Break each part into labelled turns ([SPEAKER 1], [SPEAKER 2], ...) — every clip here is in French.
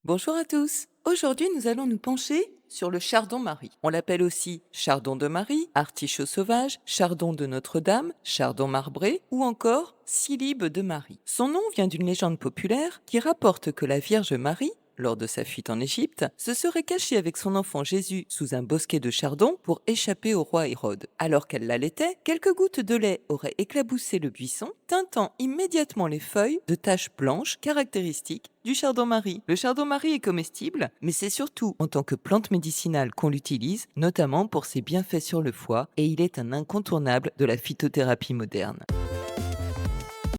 [SPEAKER 1] Bonjour à tous. Aujourd'hui, nous allons nous pencher sur le chardon-marie. On l'appelle aussi chardon de Marie, artichaut sauvage, chardon de Notre-Dame, chardon marbré ou encore cilibe de Marie. Son nom vient d'une légende populaire qui rapporte que la Vierge Marie, lors de sa fuite en Égypte, se serait cachée avec son enfant Jésus sous un bosquet de chardon pour échapper au roi Hérode. Alors qu'elle l'allaitait, quelques gouttes de lait auraient éclaboussé le buisson, teintant immédiatement les feuilles de taches blanches caractéristiques du chardon-marie. Le chardon-marie est comestible, mais c'est surtout en tant que plante médicinale qu'on l'utilise, notamment pour ses bienfaits sur le foie, et il est un incontournable de la phytothérapie moderne.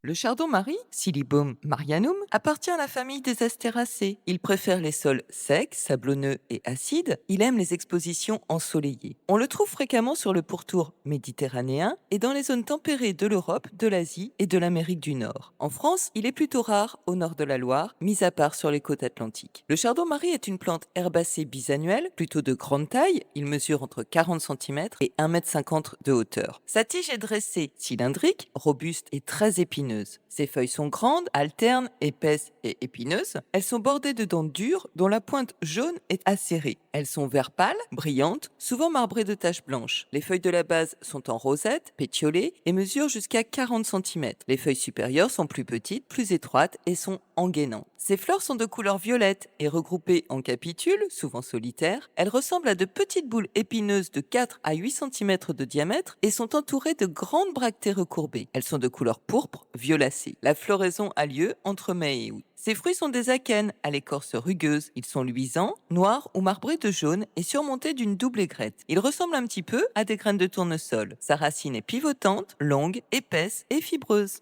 [SPEAKER 1] Le chardon-marie, Silybum marianum, appartient à la famille des astéracées. Il préfère les sols secs, sablonneux et acides. Il aime les expositions ensoleillées. On le trouve fréquemment sur le pourtour méditerranéen et dans les zones tempérées de l'Europe, de l'Asie et de l'Amérique du Nord. En France, il est plutôt rare au nord de la Loire, mis à part sur les côtes atlantiques. Le chardon-marie est une plante herbacée bisannuelle, plutôt de grande taille. Il mesure entre 40 cm et 1,50 m de hauteur. Sa tige est dressée, cylindrique, robuste et très épineuse. Ses feuilles sont grandes, alternes, épaisses et épineuses. Elles sont bordées de dents dures dont la pointe jaune est acérée. Elles sont vert pâle, brillantes, souvent marbrées de taches blanches. Les feuilles de la base sont en rosette, pétiolées et mesurent jusqu'à 40 cm. Les feuilles supérieures sont plus petites, plus étroites et sont engainantes. Ces fleurs sont de couleur violette et regroupées en capitules, souvent solitaires. Elles ressemblent à de petites boules épineuses de 4 à 8 cm de diamètre et sont entourées de grandes bractées recourbées. Elles sont de couleur pourpre, violacée. La floraison a lieu entre mai et août. Ces fruits sont des akènes à l'écorce rugueuse. Ils sont luisants, noirs ou marbrés de jaune et surmontés d'une double aigrette. Ils ressemblent un petit peu à des graines de tournesol. Sa racine est pivotante, longue, épaisse et fibreuse.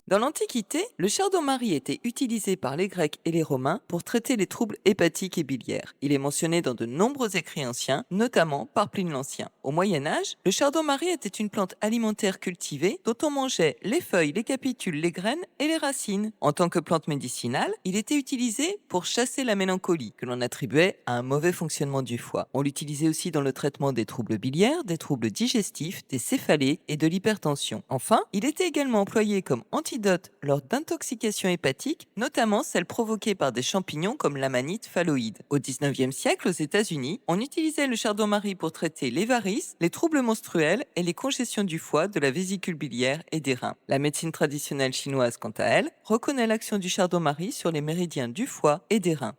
[SPEAKER 1] Dans l'Antiquité, le chardon-marie était utilisé par les Grecs et les Romains pour traiter les troubles hépatiques et biliaires. Il est mentionné dans de nombreux écrits anciens, notamment par Pline l'Ancien. Au Moyen Âge, le chardon-marie était une plante alimentaire cultivée dont on mangeait les feuilles, les capitules, les graines et les racines. En tant que plante médicinale, il était utilisé pour chasser la mélancolie, que l'on attribuait à un mauvais fonctionnement du foie. On l'utilisait aussi dans le traitement des troubles biliaires, des troubles digestifs, des céphalées et de l'hypertension. Enfin, il était également employé comme antidote lors d'intoxications hépatiques, notamment celles provoquées par des champignons comme l'amanite phalloïde. Au 19e siècle, aux États-Unis, on utilisait le chardon-marie pour traiter les varices, les troubles menstruels et les congestions du foie, de la vésicule biliaire et des reins. La médecine traditionnelle chinoise, quant à elle, reconnaît l'action du chardon-marie sur les méridiens du foie et des reins.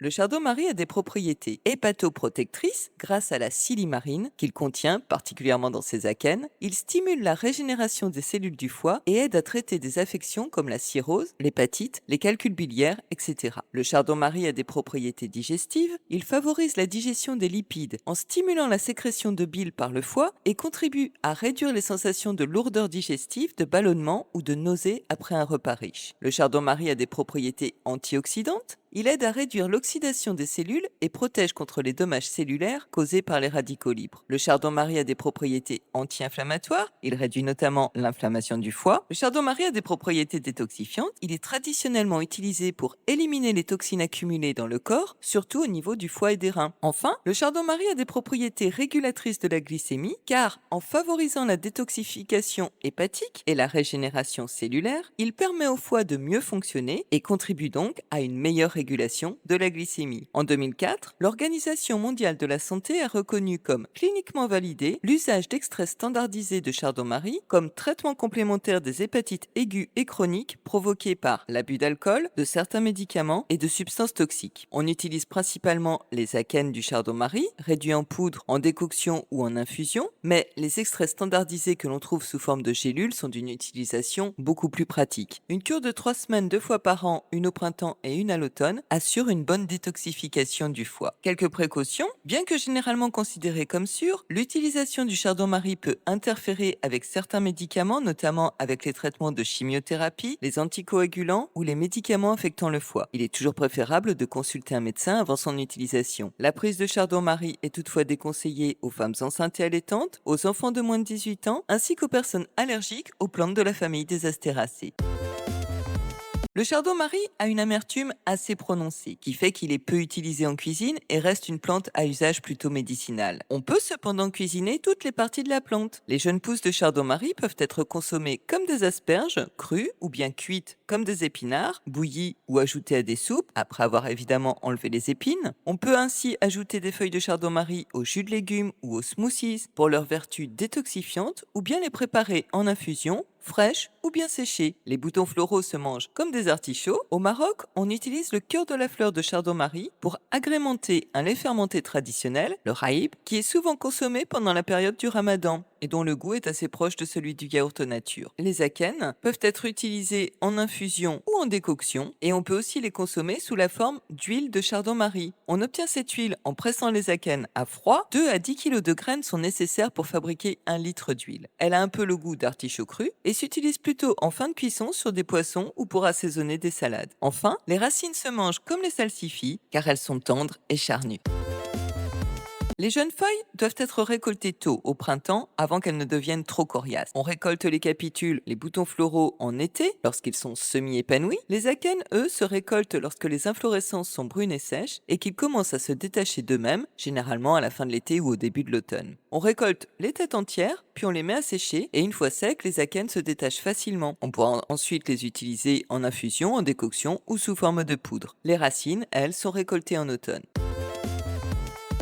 [SPEAKER 1] Le chardon-marie a des propriétés hépatoprotectrices grâce à la silimarine qu'il contient, particulièrement dans ses akènes. Il stimule la régénération des cellules du foie et aide à traiter des affections comme la cirrhose, l'hépatite, les calculs biliaires, etc. Le chardon-marie a des propriétés digestives. Il favorise la digestion des lipides en stimulant la sécrétion de bile par le foie et contribue à réduire les sensations de lourdeur digestive, de ballonnement ou de nausée après un repas riche. Le chardon-marie a des propriétés antioxydantes. Il aide à réduire l'oxydation des cellules et protège contre les dommages cellulaires causés par les radicaux libres. Le chardon-marie a des propriétés anti-inflammatoires. Il réduit notamment l'inflammation du foie. Le chardon-marie a des propriétés détoxifiantes. Il est traditionnellement utilisé pour éliminer les toxines accumulées dans le corps, surtout au niveau du foie et des reins. Enfin, le chardon-marie a des propriétés régulatrices de la glycémie, car en favorisant la détoxification hépatique et la régénération cellulaire, il permet au foie de mieux fonctionner et contribue donc à une meilleure régulation de la glycémie. En 2004, l'Organisation mondiale de la santé a reconnu comme cliniquement validé l'usage d'extraits standardisés de chardon-marie comme traitement complémentaire des hépatites aiguës et chroniques provoquées par l'abus d'alcool, de certains médicaments et de substances toxiques. On utilise principalement les akènes du chardon-marie, réduits en poudre, en décoction ou en infusion, mais les extraits standardisés que l'on trouve sous forme de gélules sont d'une utilisation beaucoup plus pratique. Une cure de 3 semaines 2 fois par an, une au printemps et une à l'automne, assure une bonne détoxification du foie. Quelques précautions. Bien que généralement considérée comme sûre, l'utilisation du chardon-marie peut interférer avec certains médicaments, notamment avec les traitements de chimiothérapie, les anticoagulants ou les médicaments affectant le foie. Il est toujours préférable de consulter un médecin avant son utilisation. La prise de chardon-marie est toutefois déconseillée aux femmes enceintes et allaitantes, aux enfants de moins de 18 ans, ainsi qu'aux personnes allergiques aux plantes de la famille des astéracées. Le chardon-marie a une amertume assez prononcée, qui fait qu'il est peu utilisé en cuisine et reste une plante à usage plutôt médicinal. On peut cependant cuisiner toutes les parties de la plante. Les jeunes pousses de chardon-marie peuvent être consommées comme des asperges, crues ou bien cuites comme des épinards, bouillies ou ajoutées à des soupes, après avoir évidemment enlevé les épines. On peut ainsi ajouter des feuilles de chardon-marie au jus de légumes ou aux smoothies pour leurs vertus détoxifiantes ou bien les préparer en infusion fraîches ou bien séchées. Les boutons floraux se mangent comme des artichauts. Au Maroc, on utilise le cœur de la fleur de chardon-marie pour agrémenter un lait fermenté traditionnel, le raïb, qui est souvent consommé pendant la période du ramadan et dont le goût est assez proche de celui du yaourt nature. Les akènes peuvent être utilisés en infusion ou en décoction et on peut aussi les consommer sous la forme d'huile de chardon-marie. On obtient cette huile en pressant les akènes à froid. 2 à 10 kg de graines sont nécessaires pour fabriquer 1 litre d'huile. Elle a un peu le goût d'artichaut cru et s'utilise plutôt en fin de cuisson sur des poissons ou pour assaisonner des salades. Enfin, les racines se mangent comme les salsifis car elles sont tendres et charnues. Les jeunes feuilles doivent être récoltées tôt, au printemps, avant qu'elles ne deviennent trop coriaces. On récolte les capitules, les boutons floraux en été, lorsqu'ils sont semi-épanouis. Les akènes, eux, se récoltent lorsque les inflorescences sont brunes et sèches et qu'ils commencent à se détacher d'eux-mêmes, généralement à la fin de l'été ou au début de l'automne. On récolte les têtes entières, puis on les met à sécher et une fois secs, les akènes se détachent facilement. On pourra ensuite les utiliser en infusion, en décoction ou sous forme de poudre. Les racines, elles, sont récoltées en automne.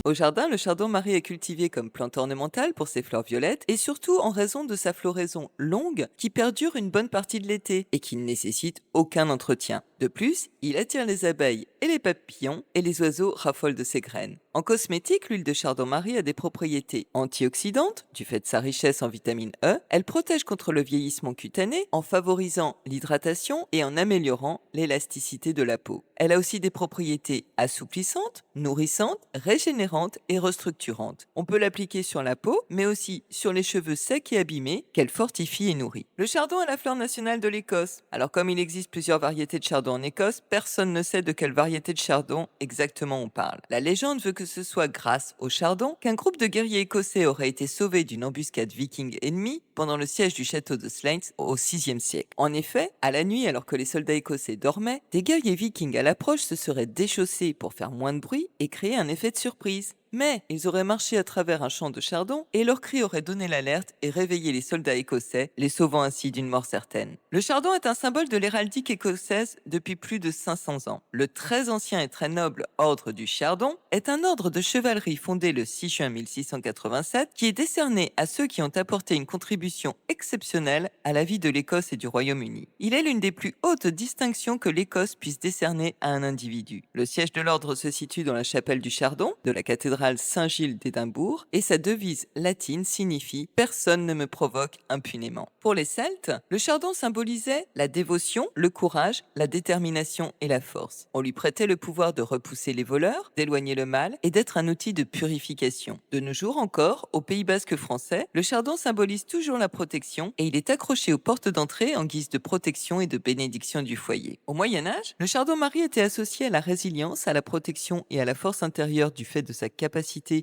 [SPEAKER 1] Au jardin, le chardon-marie est cultivé comme plante ornementale pour ses fleurs violettes et surtout en raison de sa floraison longue qui perdure une bonne partie de l'été et qui ne nécessite aucun entretien. De plus, il attire les abeilles et les papillons et les oiseaux raffolent de ses graines. En cosmétique, l'huile de chardon-marie a des propriétés antioxydantes du fait de sa richesse en vitamine E. Elle protège contre le vieillissement cutané en favorisant l'hydratation et en améliorant l'élasticité de la peau. Elle a aussi des propriétés assouplissantes, nourrissantes, régénérantes et restructurantes. On peut l'appliquer sur la peau, mais aussi sur les cheveux secs et abîmés qu'elle fortifie et nourrit. Le chardon est la fleur nationale de l'Écosse. Alors comme il existe plusieurs variétés de chardon en Écosse, personne ne sait de quelle variété de chardon exactement on parle. La légende veut que ce soit grâce au chardon qu'un groupe de guerriers écossais aurait été sauvé d'une embuscade viking ennemie pendant le siège du château de Slains au VIe siècle. En effet, à la nuit, alors que les soldats écossais dormaient, des guerriers vikings à l'approche se seraient déchaussés pour faire moins de bruit et créer un effet de surprise. Mais ils auraient marché à travers un champ de chardon et leur cri aurait donné l'alerte et réveillé les soldats écossais, les sauvant ainsi d'une mort certaine. Le chardon est un symbole de l'héraldique écossaise depuis plus de 500 ans. Le très ancien et très noble ordre du chardon est un ordre de chevalerie fondé le 6 juin 1687 qui est décerné à ceux qui ont apporté une contribution exceptionnelle à la vie de l'Écosse et du Royaume-Uni. Il est l'une des plus hautes distinctions que l'Écosse puisse décerner à un individu. Le siège de l'ordre se situe dans la chapelle du Chardon, de la cathédrale Saint-Gilles d'Édimbourg, et sa devise latine signifie « Personne ne me provoque impunément ». Pour les Celtes, le chardon symbolisait la dévotion, le courage, la détermination et la force. On lui prêtait le pouvoir de repousser les voleurs, d'éloigner le mal et d'être un outil de purification. De nos jours encore, au Pays basque français, le chardon symbolise toujours la protection et il est accroché aux portes d'entrée en guise de protection et de bénédiction du foyer. Au Moyen-Âge, le chardon-marie était associé à la résilience, à la protection et à la force intérieure du fait de sa capacité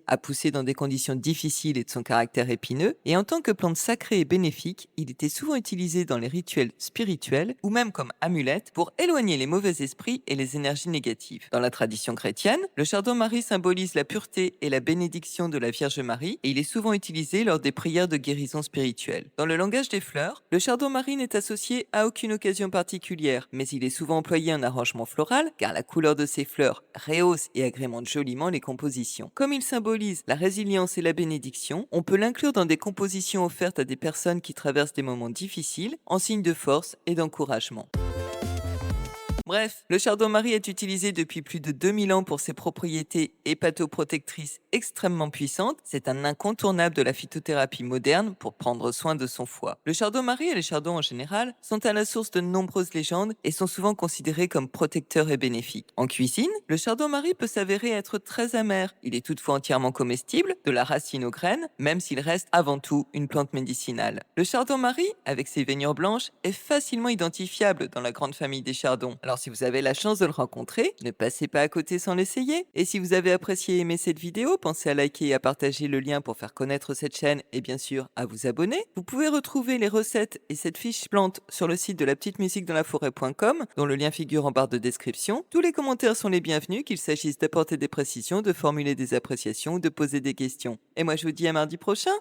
[SPEAKER 1] à pousser dans des conditions difficiles et de son caractère épineux, et en tant que plante sacrée et bénéfique, il était souvent utilisé dans les rituels spirituels ou même comme amulette pour éloigner les mauvais esprits et les énergies négatives. Dans la tradition chrétienne, le chardon-marie symbolise la pureté et la bénédiction de la Vierge Marie et il est souvent utilisé lors des prières de guérison spirituelle. Dans le langage des fleurs, le chardon-marie n'est associé à aucune occasion particulière, mais il est souvent employé en arrangement floral car la couleur de ses fleurs rehausse et agrémente joliment les compositions. Comme il symbolise la résilience et la bénédiction, on peut l'inclure dans des compositions offertes à des personnes qui traversent des moments difficiles, en signe de force et d'encouragement. Bref, le chardon-marie est utilisé depuis plus de 2000 ans pour ses propriétés hépatoprotectrices extrêmement puissantes. C'est un incontournable de la phytothérapie moderne pour prendre soin de son foie. Le chardon-marie et les chardons en général sont à la source de nombreuses légendes et sont souvent considérés comme protecteurs et bénéfiques. En cuisine, le chardon-marie peut s'avérer être très amer. Il est toutefois entièrement comestible, de la racine aux graines, même s'il reste avant tout une plante médicinale. Le chardon-marie, avec ses veinures blanches, est facilement identifiable dans la grande famille des chardons. Alors Alors si vous avez la chance de le rencontrer, ne passez pas à côté sans l'essayer. Et si vous avez apprécié et aimé cette vidéo, pensez à liker et à partager le lien pour faire connaître cette chaîne et bien sûr à vous abonner. Vous pouvez retrouver les recettes et cette fiche plante sur le site de lapetitemusiquedansla-forêt.com dont le lien figure en barre de description. Tous les commentaires sont les bienvenus, qu'il s'agisse d'apporter des précisions, de formuler des appréciations ou de poser des questions. Et moi je vous dis à mardi prochain.